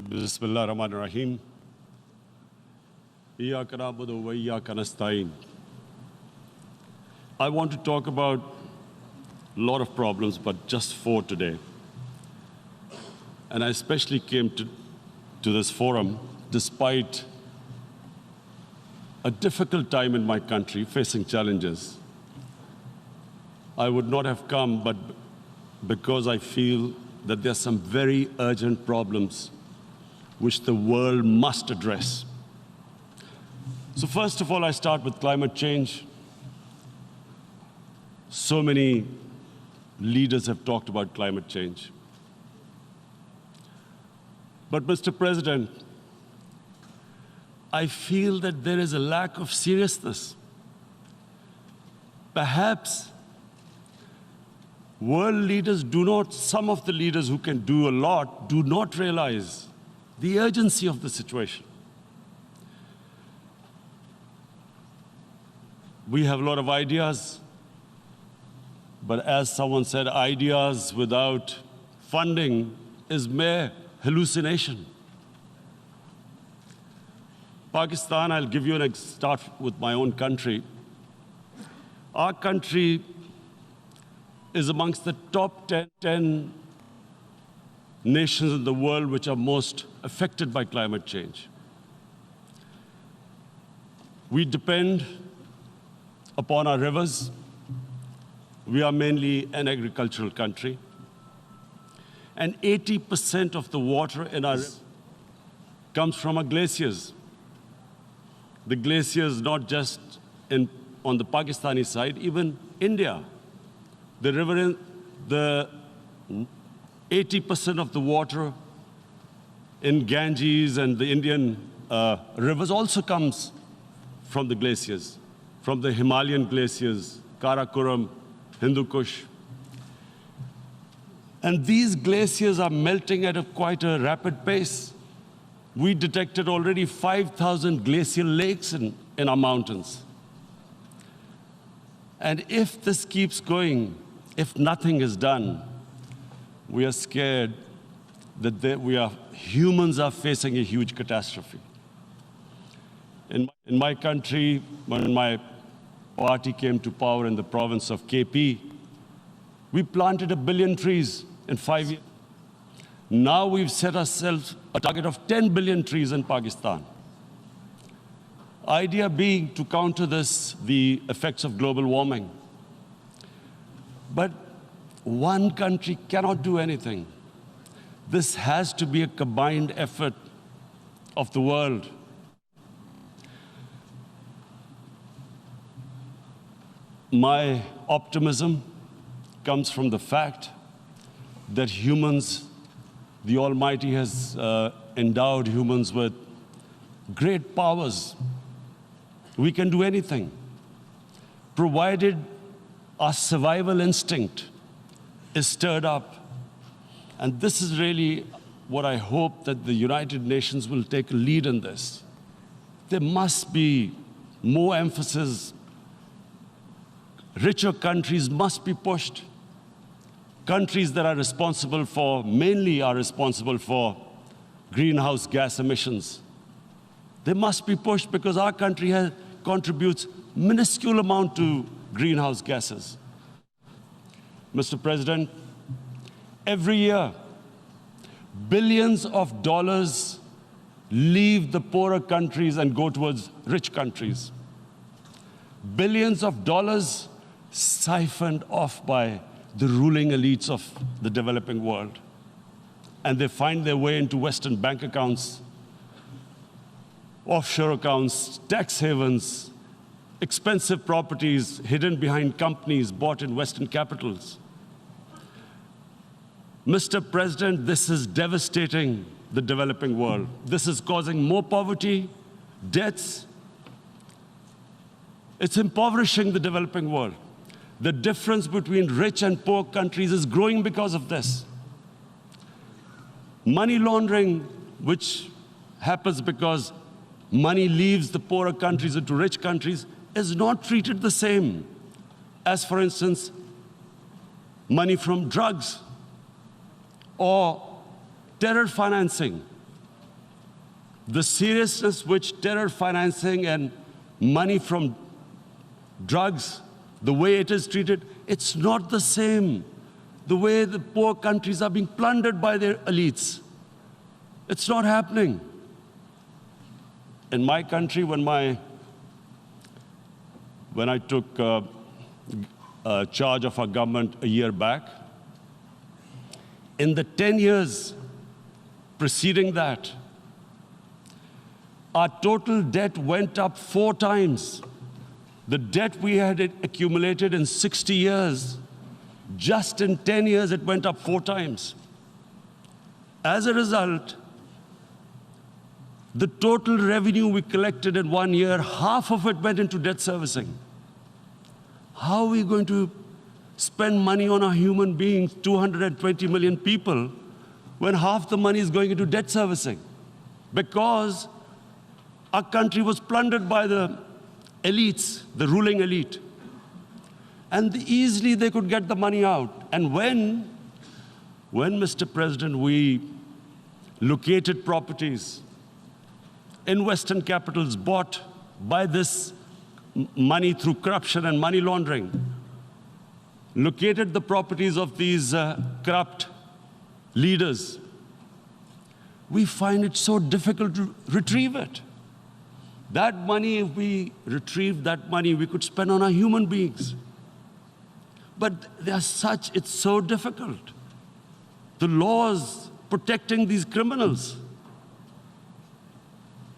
Bismillah ar-Rahman ar-Rahim. Iyyaka na'budu wa iyyaka nasta'in. I want to talk about a lot of problems, but just four today. And I especially came to this forum despite a difficult time in my country, facing challenges. I would not have come, but because I feel that there are some very urgent problems which the world must address. So first of all, I start with climate change. So many leaders have talked about climate change. But Mr. President, I feel that there is a lack of seriousness. Perhaps world leaders do not, some of the leaders who can do a lot, do not realize the urgency of the situation. We have a lot of ideas, but as someone said, ideas without funding is mere hallucination. Pakistan, I'll give you start with my own country. Our country is amongst the top 10 nations in the world which are most affected by climate change. We depend upon our rivers. We are mainly an agricultural country. And 80% of the water in our comes from our glaciers. The glaciers, not just on the Pakistani side, even India. The river, the 80% of the water in Ganges and the Indian rivers also comes from the glaciers, from the Himalayan glaciers, Karakoram, Hindu Kush. And these glaciers are melting at quite a rapid pace. We detected already 5,000 glacial lakes in our mountains. And if this keeps going, if nothing is done, we are scared that humans are facing a huge catastrophe. In my country, when my party came to power in the province of KP, we planted 1 billion trees in 5 years. Now we've set ourselves a target of 10 billion trees in Pakistan. Idea being to counter the effects of global warming. But one country cannot do anything. This has to be a combined effort of the world. My optimism comes from the fact that humans, the Almighty has endowed humans with great powers. We can do anything, provided our survival instinct is stirred up. And this is really what I hope that the United Nations will take a lead in this. There must be more emphasis. Richer countries must be pushed. Countries that are responsible for, mainly are responsible for greenhouse gas emissions. They must be pushed because our country contributes minuscule amount to greenhouse gases. Mr. President, every year, billions of dollars leave the poorer countries and go towards rich countries. Billions of dollars siphoned off by the ruling elites of the developing world. And they find their way into Western bank accounts, offshore accounts, tax havens, expensive properties hidden behind companies bought in Western capitals. Mr. President, this is devastating the developing world. This is causing more poverty, debts. It's impoverishing the developing world. The difference between rich and poor countries is growing because of this. Money laundering, which happens because money leaves the poorer countries into rich countries, is not treated the same as, for instance, money from drugs or terror financing the seriousness which terror financing and money from drugs, the way it is treated, it's not the same. The way the poor countries are being plundered by their elites. It's not happening. In my country, when I took charge of our government a year back, in the 10 years preceding that, our total debt went up 4 times. The debt we had accumulated in 60 years, just in 10 years, it went up 4 times. As a result, the total revenue we collected in 1 year, half of it went into debt servicing. How are we going to spend money on our human beings, 220 million people, when half the money is going into debt servicing? Because our country was plundered by the elites, the ruling elite. And easily they could get the money out. And when, Mr. President, we located properties in Western capitals bought by this money through corruption and money laundering, located the properties of these corrupt leaders, we find it so difficult to retrieve it. That money, if we retrieved that money, we could spend on our human beings. But it's so difficult. The laws protecting these criminals,